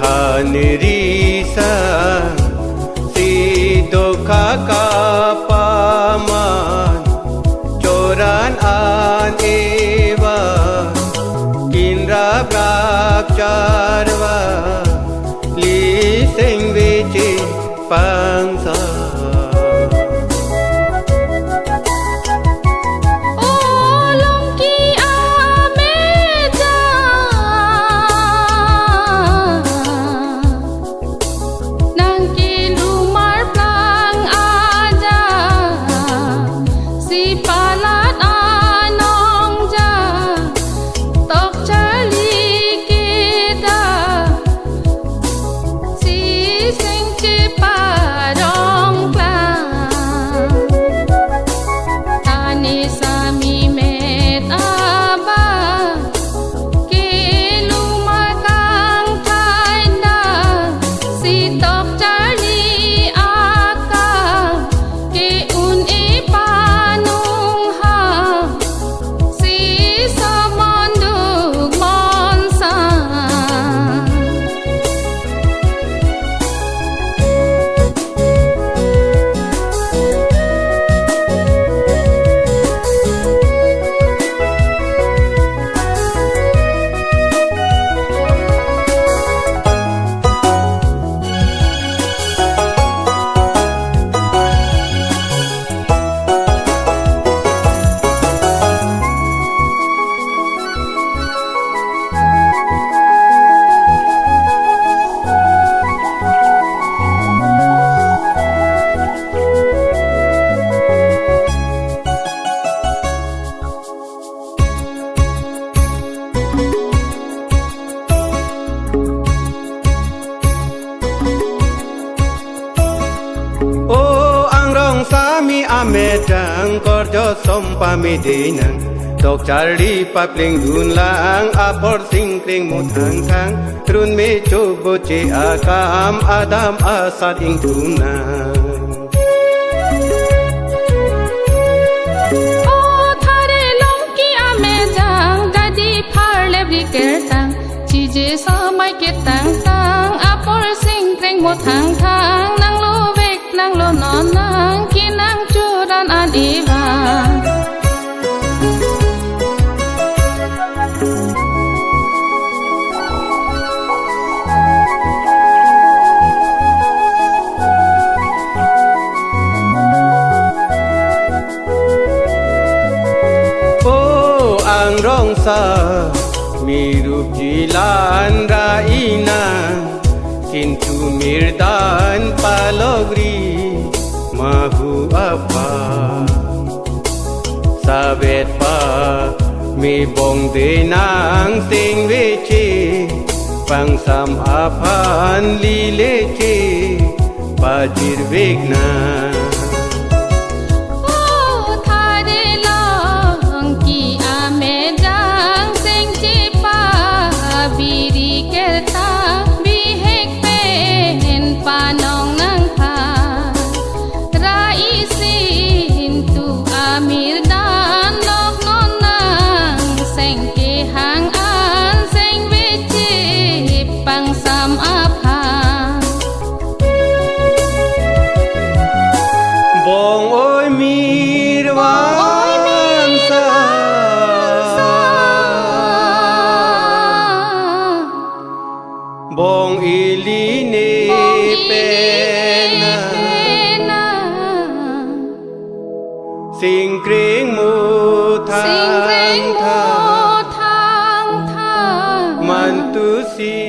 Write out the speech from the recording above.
Hanirisa si dokha kapaman coran an eva kinra brak charva li sing vichi pangsa Amedang korjo sompa medinang tok charli papling dunlang apor singkring mutang kang trun me cobo ce akam adam asad ing tunang oh thare longki amedang dadi pharle brikertang chije samai ketang tang apor singkring mutang kang nang lo vek nang lo non nang kinang dan adiva oh ang rongsa mirup jilan raina kintu mirdan palogri mahu apa sabet pa mi bong denang ting vece pangsam apan lilece pajir vegna บงอีลีเนเป็นสิ่งเกรงหมูทางมันตุสี